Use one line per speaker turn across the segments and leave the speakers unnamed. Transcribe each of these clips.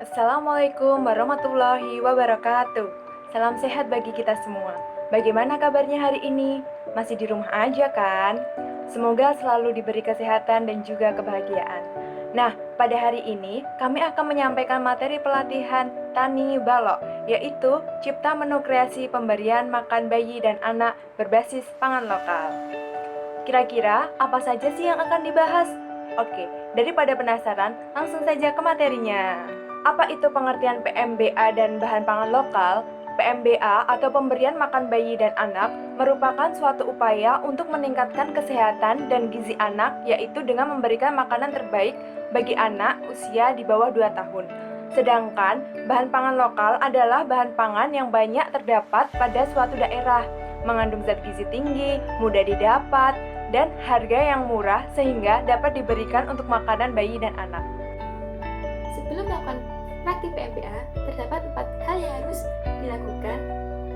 Assalamualaikum warahmatullahi wabarakatuh. Salam sehat bagi kita semua. Bagaimana kabarnya hari ini? Masih di rumah aja kan? Semoga selalu diberi kesehatan dan juga kebahagiaan. Nah, pada hari ini kami akan menyampaikan materi pelatihan Tani Balok, yaitu Cipta Menu Kreasi Pemberian Makan Bayi dan Anak berbasis pangan lokal. Kira-kira apa saja sih yang akan dibahas? Oke, daripada penasaran, langsung saja ke materinya. Apa itu pengertian PMBA dan bahan pangan lokal? PMBA atau pemberian makan bayi dan anak merupakan suatu upaya untuk meningkatkan kesehatan dan gizi anak, yaitu dengan memberikan makanan terbaik bagi anak usia di bawah 2 tahun. Sedangkan bahan pangan lokal adalah bahan pangan yang banyak terdapat pada suatu daerah, mengandung zat gizi tinggi, mudah didapat, dan harga yang murah sehingga dapat diberikan untuk makanan bayi dan anak.
Sebelum melakukan praktik PMBA, terdapat 4 hal yang harus dilakukan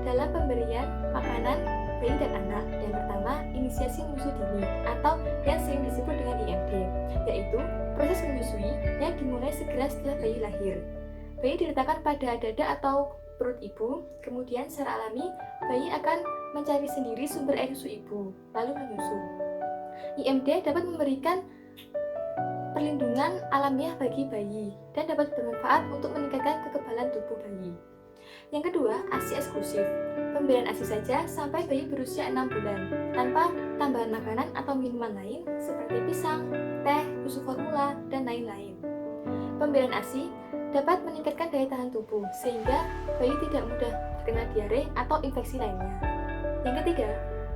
dalam pemberian makanan bayi dan anak. Yang pertama, inisiasi menyusui dini atau yang sering disebut dengan IMD, yaitu proses menyusui yang dimulai segera setelah bayi lahir. Bayi diletakkan pada dada atau perut ibu, kemudian secara alami bayi akan mencari sendiri sumber air susu ibu, lalu menyusu. IMD dapat memberikan perlindungan alamiah bagi bayi dan dapat bermanfaat untuk meningkatkan kekebalan tubuh bayi. Yang kedua, ASI eksklusif. Pemberian ASI saja sampai bayi berusia 6 bulan, tanpa tambahan makanan atau minuman lain seperti pisang, teh, susu formula, dan lain-lain. Pemberian ASI dapat meningkatkan daya tahan tubuh sehingga bayi tidak mudah terkena diare atau infeksi lainnya. Yang ketiga,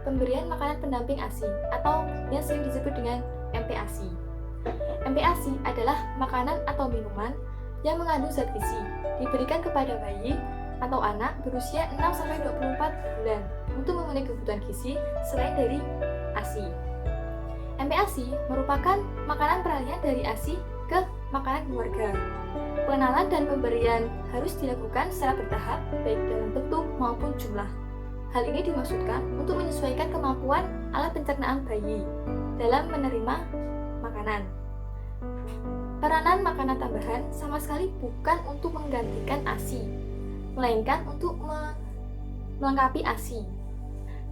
pemberian makanan pendamping ASI atau yang sering disebut dengan MPASI. MPASI adalah makanan atau minuman yang mengandung zat gizi, diberikan kepada bayi atau anak berusia 6-24 bulan untuk memenuhi kebutuhan gizi selain dari ASI. MPASI merupakan makanan peralihan dari ASI ke makanan keluarga. Pengenalan dan pemberian harus dilakukan secara bertahap, baik dalam bentuk maupun jumlah. Hal ini dimaksudkan untuk menyesuaikan kemampuan alat pencernaan bayi dalam menerima makanan. Peranan makanan tambahan sama sekali bukan untuk menggantikan ASI, melainkan untuk melengkapi ASI.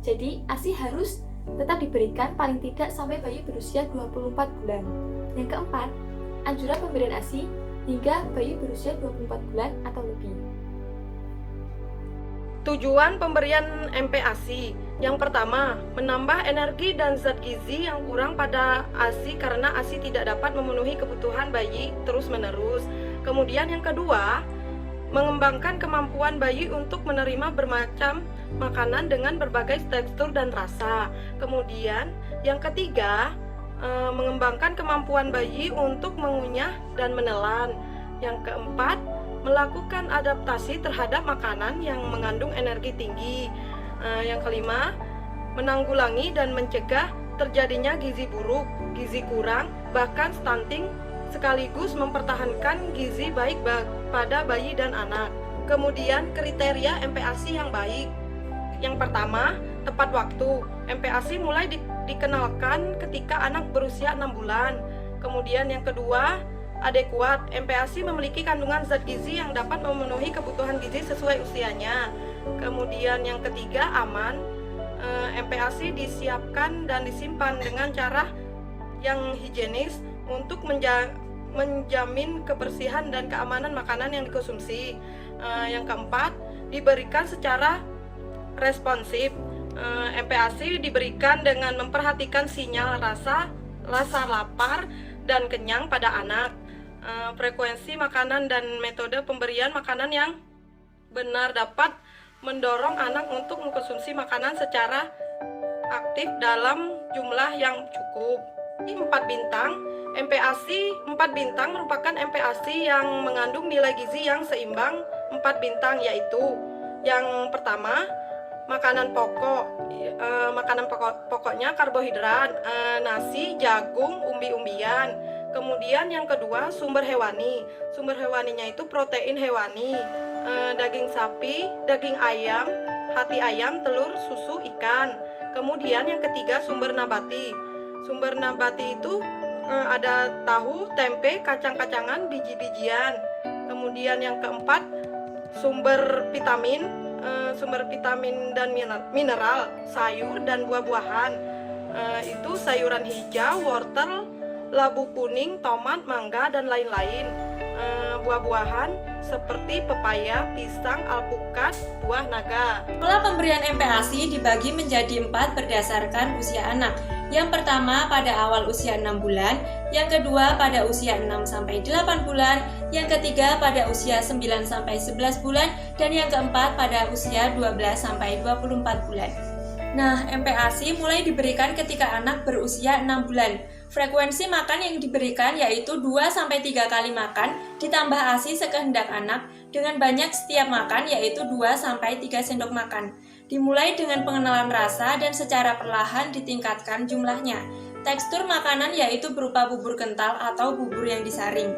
Jadi, ASI harus tetap diberikan paling tidak sampai bayi berusia 24 bulan. Yang keempat, anjuran pemberian ASI hingga bayi berusia 24 bulan atau lebih.
Tujuan pemberian MPASI. Yang pertama, menambah energi dan zat gizi yang kurang pada ASI karena ASI tidak dapat memenuhi kebutuhan bayi terus-menerus. Kemudian yang kedua, mengembangkan kemampuan bayi untuk menerima bermacam makanan dengan berbagai tekstur dan rasa. Kemudian yang ketiga, mengembangkan kemampuan bayi untuk mengunyah dan menelan. Yang keempat, melakukan adaptasi terhadap makanan yang mengandung energi tinggi. Yang kelima, menanggulangi dan mencegah terjadinya gizi buruk, gizi kurang, bahkan stunting, sekaligus mempertahankan gizi baik pada bayi dan anak. Kemudian kriteria MPASI yang baik. Yang pertama, tepat waktu. MPASI mulai dikenalkan ketika anak berusia 6 bulan. Kemudian yang kedua, adekuat. MPASI memiliki kandungan zat gizi yang dapat memenuhi kebutuhan gizi sesuai usianya. Kemudian yang ketiga, aman. MPASI disiapkan dan disimpan dengan cara yang higienis untuk menjamin kebersihan dan keamanan makanan yang dikonsumsi. Yang keempat, diberikan secara responsif. MPASI diberikan dengan memperhatikan sinyal rasa lapar dan kenyang pada anak. Frekuensi makanan dan metode pemberian makanan yang benar dapat mendorong anak untuk mengkonsumsi makanan secara aktif dalam jumlah yang cukup. 4 bintang, MPASI 4 bintang merupakan MPASI yang mengandung nilai gizi yang seimbang 4 bintang, yaitu yang pertama, makanan pokoknya karbohidrat, nasi, jagung, umbi-umbian. Kemudian yang kedua, sumber hewani. Sumber hewaninya itu protein hewani, daging sapi, daging ayam, hati ayam, telur, susu, ikan. Kemudian yang ketiga, sumber nabati. Sumber nabati itu ada tahu, tempe, kacang-kacangan, biji-bijian. Kemudian yang keempat, sumber vitamin dan mineral, sayur dan buah-buahan. Itu sayuran hijau, wortel, labu kuning, tomat, mangga, dan lain-lain. Buah-buahan seperti pepaya, pisang, alpukat, buah naga.
Pola pemberian MPASI dibagi menjadi 4 berdasarkan usia anak. Yang pertama pada awal usia 6 bulan, yang kedua pada usia 6-8 bulan, yang ketiga pada usia 9-11 bulan, dan yang keempat pada usia 12-24 bulan. Nah, MPASI mulai diberikan ketika anak berusia 6 bulan. Frekuensi makan yang diberikan yaitu 2-3 kali makan ditambah ASI sekehendak anak dengan banyak setiap makan yaitu 2-3 sendok makan. Dimulai dengan pengenalan rasa dan secara perlahan ditingkatkan jumlahnya. Tekstur makanan yaitu berupa bubur kental atau bubur yang disaring.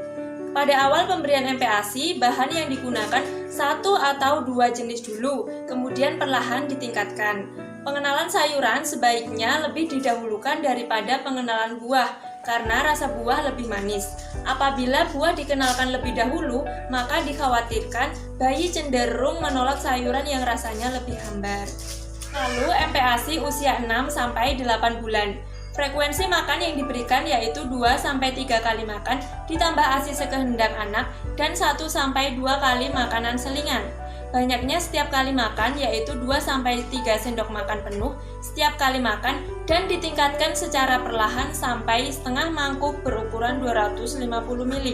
Pada awal pemberian MPASI, bahan yang digunakan 1 atau 2 jenis dulu, kemudian perlahan ditingkatkan. Pengenalan sayuran sebaiknya lebih didahulukan daripada pengenalan buah, karena rasa buah lebih manis. Apabila buah dikenalkan lebih dahulu, maka dikhawatirkan bayi cenderung menolak sayuran yang rasanya lebih hambar. Lalu MPASI usia 6-8 bulan. Frekuensi makan yang diberikan yaitu 2-3 kali makan ditambah ASI sekehendak anak dan 1-2 kali makanan selingan. Banyaknya setiap kali makan yaitu 2-3 sendok makan penuh setiap kali makan dan ditingkatkan secara perlahan sampai setengah mangkuk berukuran 250 ml.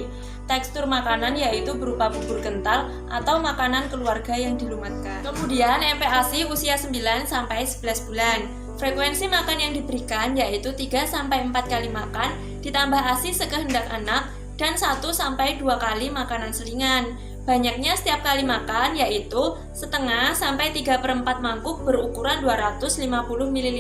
Tekstur makanan yaitu berupa bubur kental atau makanan keluarga yang dilumatkan. Kemudian MPASI usia 9-11 bulan. Frekuensi makan yang diberikan yaitu 3-4 kali makan ditambah ASI sekehendak anak dan 1-2 kali makanan selingan. Banyaknya setiap kali makan yaitu setengah sampai 3/4 mangkuk berukuran 250 ml.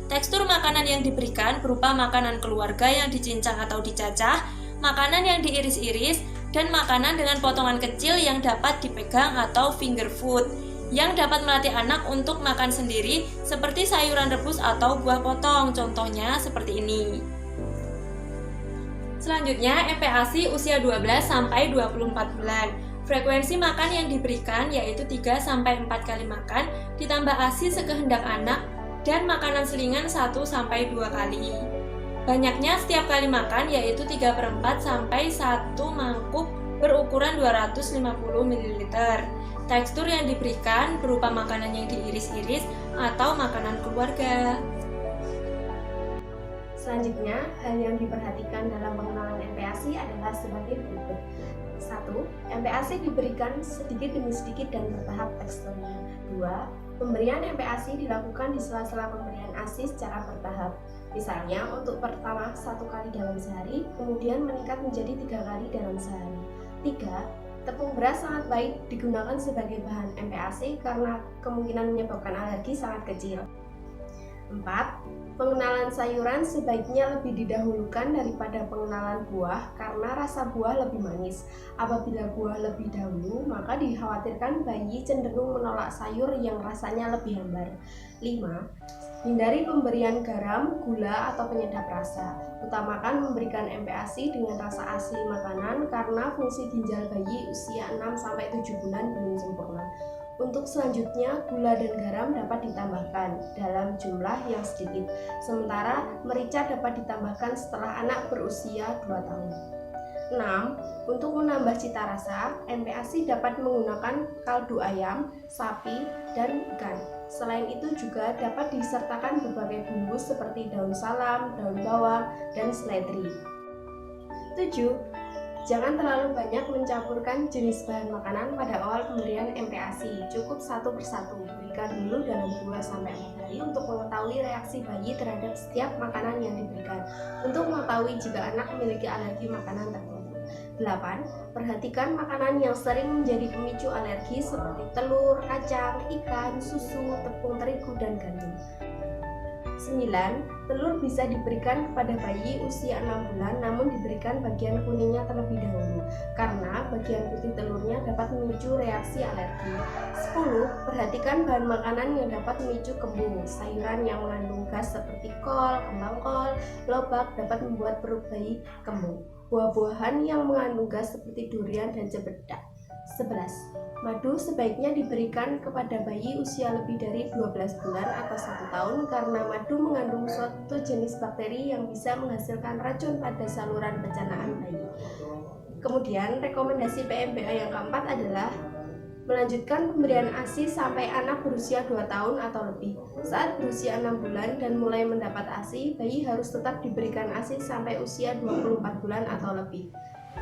Tekstur makanan yang diberikan berupa makanan keluarga yang dicincang atau dicacah, makanan yang diiris-iris, dan makanan dengan potongan kecil yang dapat dipegang atau finger food, yang dapat melatih anak untuk makan sendiri seperti sayuran rebus atau buah potong, contohnya seperti ini. Selanjutnya, MPASI usia 12-24 bulan. Frekuensi makan yang diberikan yaitu 3-4 kali makan ditambah ASI sekehendak anak dan makanan selingan 1-2 kali. Banyaknya setiap kali makan yaitu 3/4 sampai 1 mangkuk berukuran 250 ml. Tekstur yang diberikan berupa makanan yang diiris-iris atau makanan keluarga.
Selanjutnya, hal yang diperhatikan dalam pengenalan MPASI adalah sebagai berikut. 1. MPASI diberikan sedikit demi sedikit dan bertahap teksturnya. 2. Pemberian MPASI dilakukan di sela-sela pemberian ASI secara bertahap. Misalnya, untuk pertama 1 kali dalam sehari, kemudian meningkat menjadi 3 kali dalam sehari. 3. Tepung beras sangat baik digunakan sebagai bahan MPASI karena kemungkinan menyebabkan alergi sangat kecil. 4. Pengenalan sayuran sebaiknya lebih didahulukan daripada pengenalan buah karena rasa buah lebih manis. Apabila buah lebih dahulu, maka dikhawatirkan bayi cenderung menolak sayur yang rasanya lebih hambar. 5. Hindari pemberian garam, gula, atau penyedap rasa. Utamakan memberikan MPASI dengan rasa asli makanan karena fungsi ginjal bayi usia 6-7 bulan belum sempurna. Untuk selanjutnya, gula dan garam dapat ditambahkan dalam jumlah yang sedikit, sementara merica dapat ditambahkan setelah anak berusia 2 tahun. 6. Untuk menambah cita rasa, MPASI dapat menggunakan kaldu ayam, sapi, dan ikan. Selain itu juga dapat disertakan berbagai bumbu seperti daun salam, daun bawang, dan seledri. 7. Jangan terlalu banyak mencampurkan jenis bahan makanan pada awal pemberian MPASI. Cukup satu persatu. Berikan dulu dalam 2-4 hari untuk mengetahui reaksi bayi terhadap setiap makanan yang diberikan. Untuk mengetahui jika anak memiliki alergi makanan tertentu. 8. Perhatikan makanan yang sering menjadi pemicu alergi seperti telur, kacang, ikan, susu, tepung terigu, dan gandum. 9. Telur bisa diberikan kepada bayi usia 6 bulan namun diberikan bagian kuningnya terlebih dahulu karena bagian putih telurnya dapat memicu reaksi alergi. 10. Perhatikan bahan makanan yang dapat memicu kembung. Sayuran yang mengandung gas seperti kol, kembang kol, lobak dapat membuat perut bayi kembung. Buah-buahan yang mengandung gas seperti durian dan cempedak. 11. Madu sebaiknya diberikan kepada bayi usia lebih dari 12 bulan atau 1 tahun karena madu mengandung suatu jenis bakteri yang bisa menghasilkan racun pada saluran pencernaan bayi. Kemudian rekomendasi PMBA yang keempat adalah melanjutkan pemberian ASI sampai anak berusia 2 tahun atau lebih. Saat berusia 6 bulan dan mulai mendapat ASI, bayi harus tetap diberikan ASI sampai usia 24 bulan atau lebih.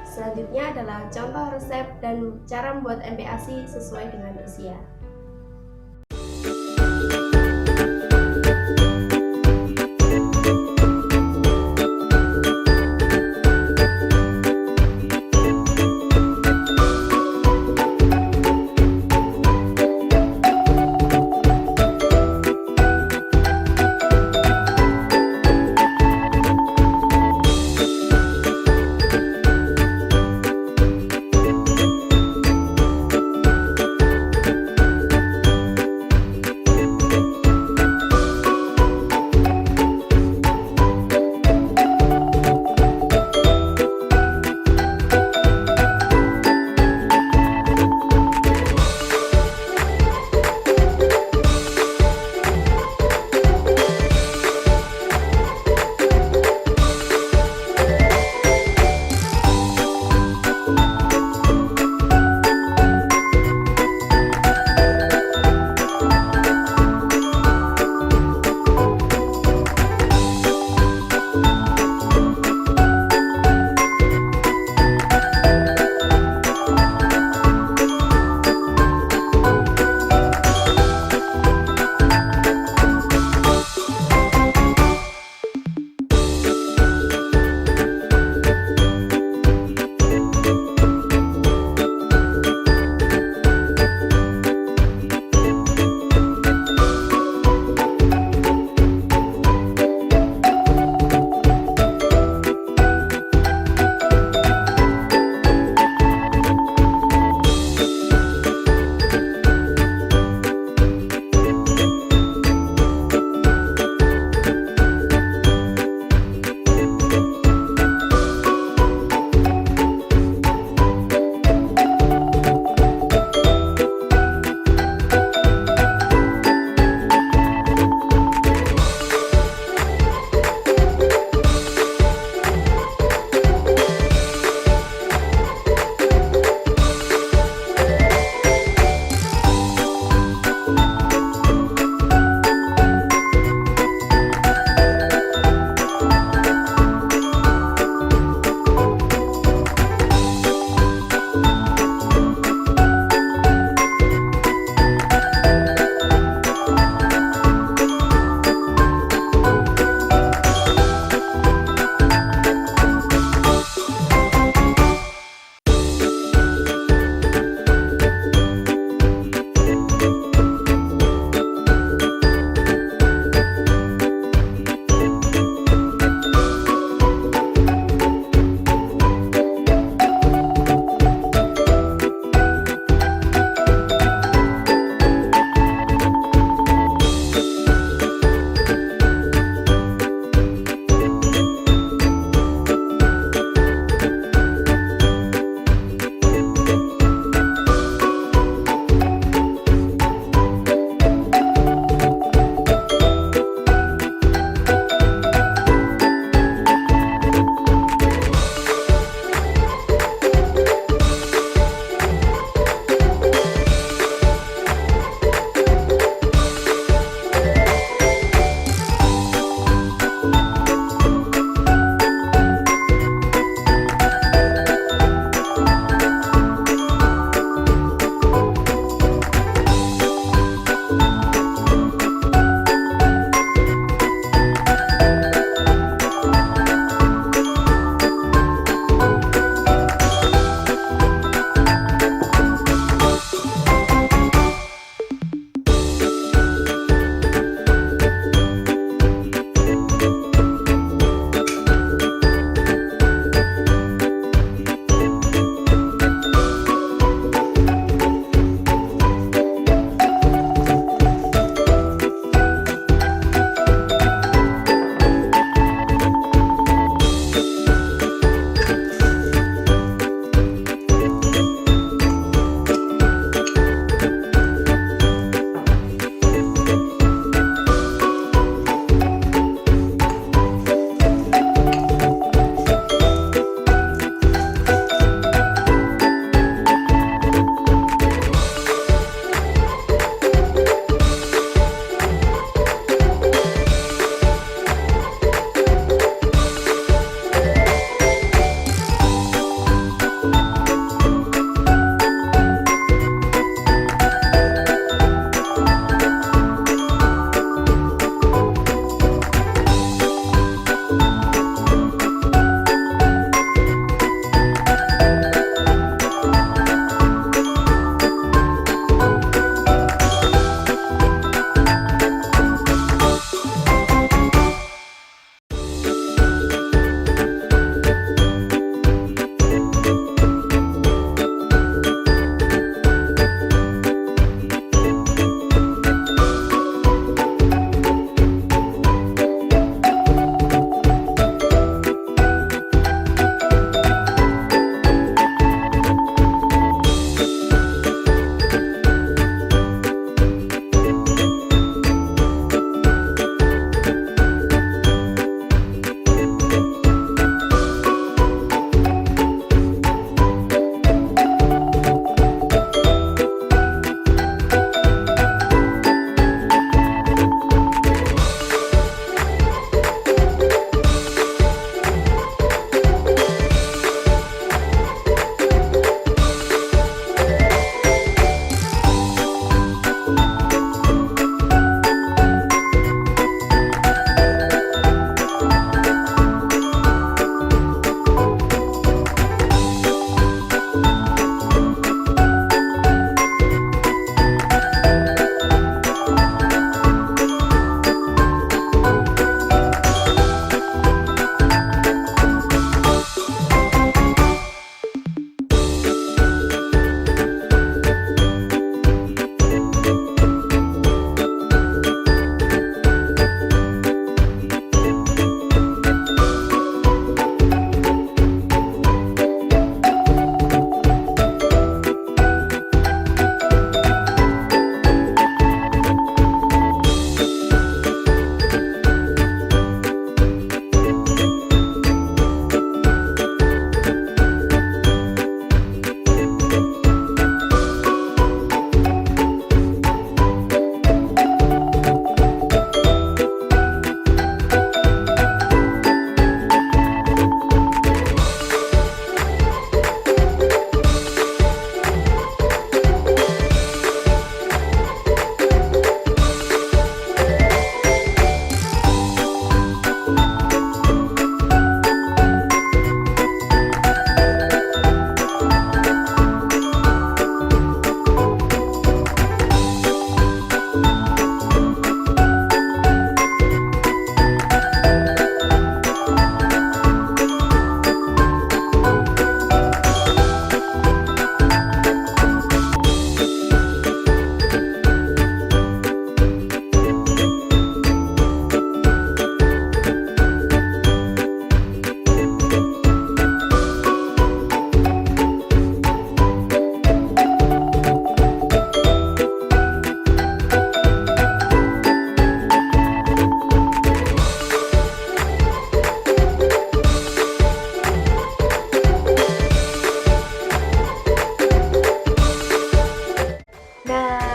Selanjutnya adalah contoh resep dan cara membuat MPASI sesuai dengan usia.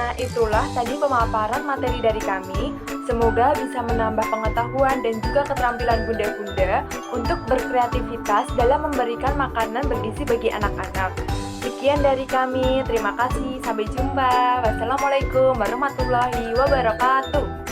Nah, itulah tadi pemaparan materi dari kami. Semoga bisa menambah pengetahuan dan juga keterampilan bunda-bunda untuk berkreativitas dalam memberikan makanan bergizi bagi anak-anak. Sekian dari kami, terima kasih, sampai jumpa. Wassalamualaikum warahmatullahi wabarakatuh.